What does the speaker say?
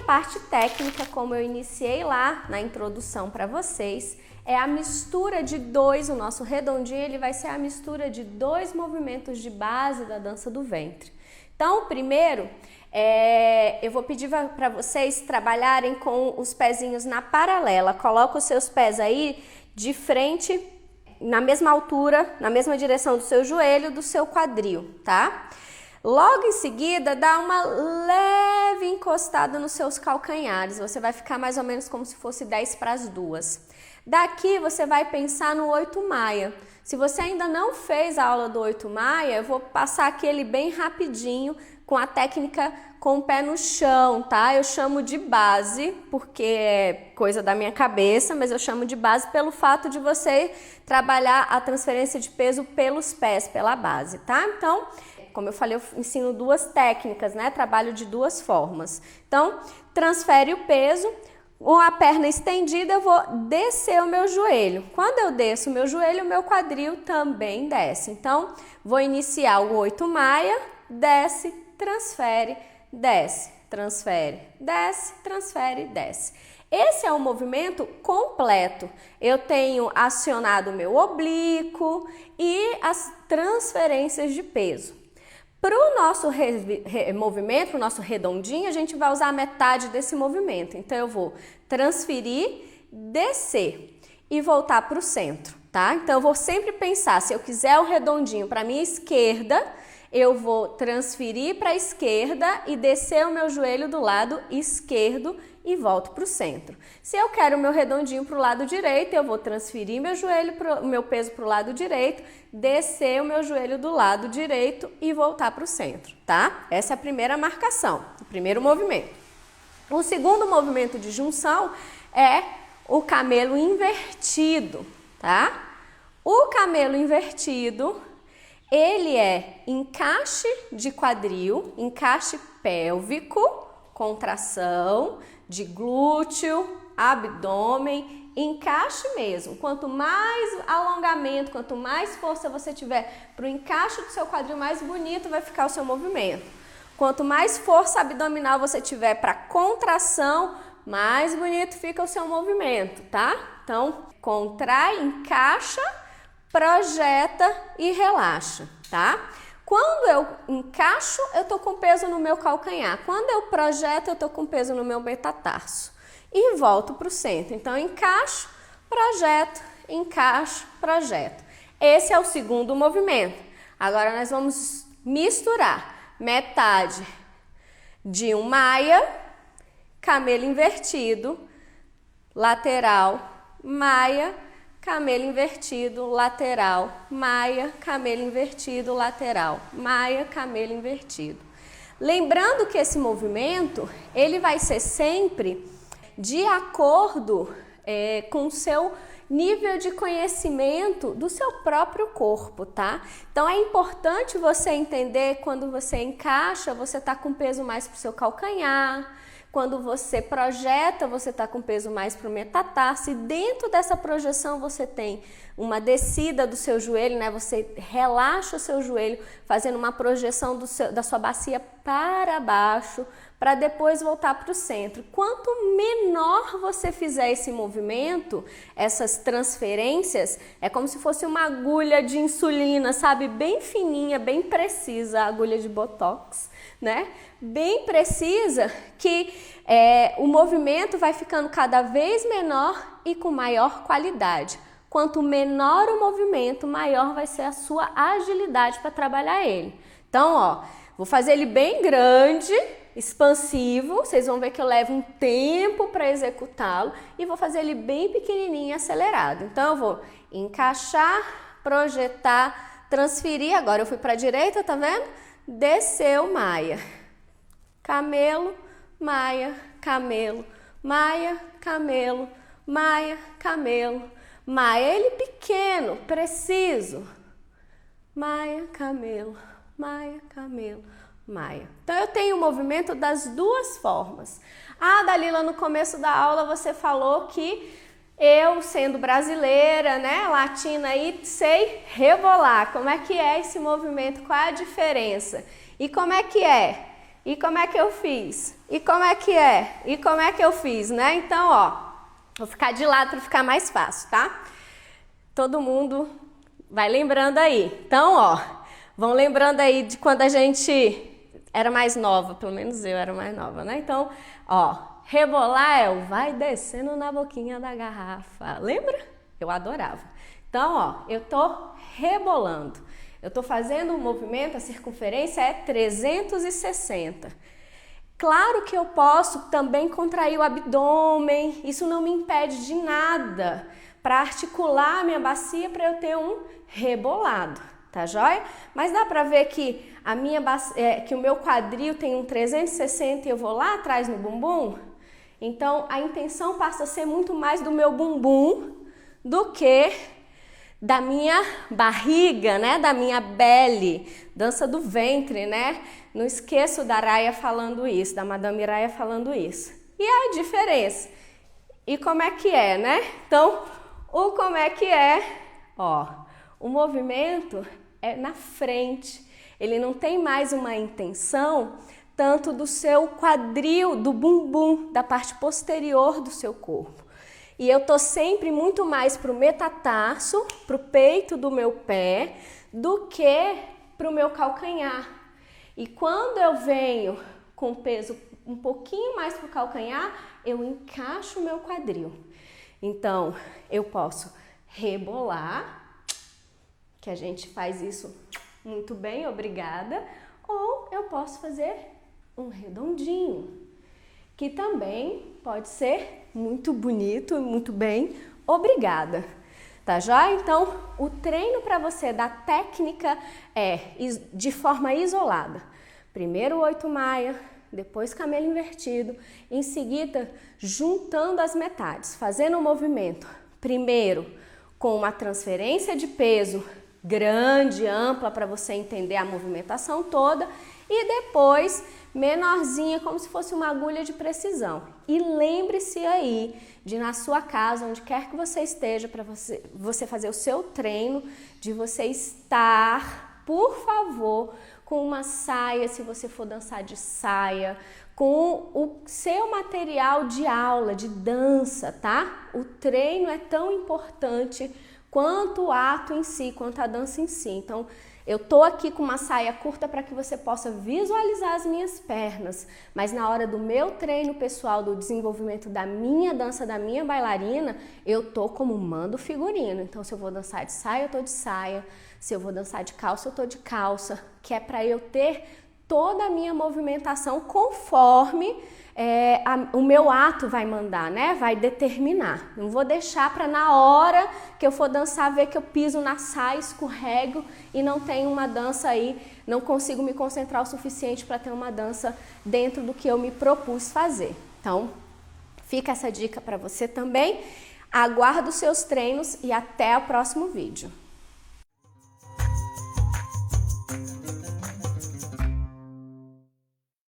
parte técnica, como eu iniciei lá na introdução para vocês, é a mistura de dois, o nosso redondinho ele vai ser a mistura de dois movimentos de base da dança do ventre. Então, o primeiro, eu vou pedir para vocês trabalharem com os pezinhos na paralela. Coloca os seus pés aí de frente, na mesma altura, na mesma direção do seu joelho, do seu quadril, tá? Logo em seguida, dá uma leve encostada nos seus calcanhares. Você vai ficar mais ou menos como se fosse 10 para as 2. Daqui você vai pensar no 8 maia. Se você ainda não fez a aula do 8 maia, eu vou passar aquele bem rapidinho com a técnica com o pé no chão, tá? Eu chamo de base, porque é coisa da minha cabeça, mas eu chamo de base pelo fato de você trabalhar a transferência de peso pelos pés, pela base, tá? Então, como eu falei, eu ensino duas técnicas, né? Trabalho de duas formas. Então, transfere o peso. Com a perna estendida, eu vou descer o meu joelho. Quando eu desço o meu joelho, o meu quadril também desce. Então, vou iniciar o 8 maia, desce, transfere, desce, transfere, desce, transfere, desce. Esse é o movimento completo. Eu tenho acionado o meu oblíquo e as transferências de peso. Para o nosso movimento, para o nosso redondinho, a gente vai usar a metade desse movimento. Então, eu vou transferir, descer e voltar para o centro, tá? Então, eu vou sempre pensar, se eu quiser o redondinho para a minha esquerda, eu vou transferir para a esquerda e descer o meu joelho do lado esquerdo e volto para o centro. Se eu quero o meu redondinho para o lado direito, eu vou transferir meu peso para o lado direito, descer o meu joelho do lado direito e voltar para o centro, tá? Essa é a primeira marcação, o primeiro movimento. O segundo movimento de junção é o camelo invertido, tá? O camelo invertido, ele é encaixe de quadril, encaixe pélvico, contração de glúteo, abdômen, encaixe mesmo. Quanto mais alongamento, quanto mais força você tiver para o encaixe do seu quadril, mais bonito vai ficar o seu movimento. Quanto mais força abdominal você tiver para contração, mais bonito fica o seu movimento, tá? Então, contrai, encaixa, projeta e relaxa, tá? Quando eu encaixo, eu tô com peso no meu calcanhar. Quando eu projeto, eu tô com peso no meu metatarso. E volto para o centro. Então, encaixo, projeto. Esse é o segundo movimento. Agora, nós vamos misturar metade de um maia, camelo invertido, lateral, maia, camelo invertido, lateral, maia, camelo invertido, lateral, maia, camelo invertido. Lembrando que esse movimento, ele vai ser sempre de acordo com o seu nível de conhecimento do seu próprio corpo, tá? Então, é importante você entender quando você encaixa, você tá com peso mais pro seu calcanhar. Quando você projeta, você está com peso mais para o metatarso, e dentro dessa projeção você tem uma descida do seu joelho, né? Você relaxa o seu joelho, fazendo uma projeção da sua bacia para baixo, para depois voltar para o centro. Quanto menor você fizer esse movimento, essas transferências, é como se fosse uma agulha de insulina, sabe? Bem fininha, bem precisa, a agulha de botox, né? Bem precisa, que o movimento vai ficando cada vez menor e com maior qualidade. Quanto menor o movimento, maior vai ser a sua agilidade para trabalhar ele. Então, ó, vou fazer ele bem grande, expansivo, vocês vão ver que eu levo um tempo para executá-lo, e vou fazer ele bem pequenininho e acelerado. Então, eu vou encaixar, projetar, transferir. Agora eu fui para a direita, tá vendo? Desceu, maia. Camelo, maia, camelo, maia, camelo, maia, camelo, maia. Ele pequeno, preciso. Maia, camelo, maia, camelo, maia. Então, eu tenho o movimento das duas formas. Ah, Dalila, no começo da aula você falou que eu, sendo brasileira, né, latina aí, sei rebolar. Como é que é esse movimento? Qual é a diferença? E como é que é? E como é que eu fiz? E como é que é? E como é que eu fiz, né? Então, ó, vou ficar de lado para ficar mais fácil, tá? Todo mundo vai lembrando aí. Então, ó, vão lembrando aí de quando a gente era mais nova, pelo menos eu era mais nova, né? Então, ó, rebolar é o vai descendo na boquinha da garrafa. Lembra? Eu adorava. Então, ó, eu tô rebolando. Eu tô fazendo um movimento, a circunferência é 360. Claro que eu posso também contrair o abdômen, isso não me impede de nada para articular a minha bacia para eu ter um rebolado, tá joia? Mas dá para ver que que o meu quadril tem um 360 e eu vou lá atrás no bumbum? Então a intenção passa a ser muito mais do meu bumbum do que da minha barriga, né? Da minha belly, dança do ventre, né? Não esqueço da Raya falando isso, da Madame Raya falando isso. E a diferença? E como é que é, né? Então, o como é que é? Ó, o movimento é na frente. Ele não tem mais uma intenção tanto do seu quadril, do bumbum, da parte posterior do seu corpo. E eu tô sempre muito mais pro metatarso, pro peito do meu pé, do que pro meu calcanhar. E quando eu venho com peso um pouquinho mais pro calcanhar, eu encaixo o meu quadril. Então, eu posso rebolar, que a gente faz isso muito bem, obrigada, ou eu posso fazer um redondinho, que também pode ser muito bonito, muito bem, obrigada, tá joia? Então, o treino para você da técnica é de forma isolada. Primeiro 8 maia, depois camelo invertido, em seguida juntando as metades, fazendo um movimento, primeiro com uma transferência de peso grande, ampla, para você entender a movimentação toda, e depois menorzinha, como se fosse uma agulha de precisão. E lembre-se aí de, na sua casa, onde quer que você esteja, para você fazer o seu treino, de você estar, por favor, com uma saia, se você for dançar de saia, com o seu material de aula, de dança, tá? O treino é tão importante quanto o ato em si, quanto a dança em si. Então, eu tô aqui com uma saia curta para que você possa visualizar as minhas pernas, mas na hora do meu treino pessoal, do desenvolvimento da minha dança, da minha bailarina, eu tô como manda o figurino. Então, se eu vou dançar de saia, eu tô de saia. Se eu vou dançar de calça, eu tô de calça, que é para eu ter toda a minha movimentação conforme o meu ato vai mandar, né? Vai determinar. Não vou deixar para na hora que eu for dançar ver que eu piso na saia, escorrego e não tenho uma dança aí, não consigo me concentrar o suficiente para ter uma dança dentro do que eu me propus fazer. Então, fica essa dica para você também. Aguardo os seus treinos e até o próximo vídeo.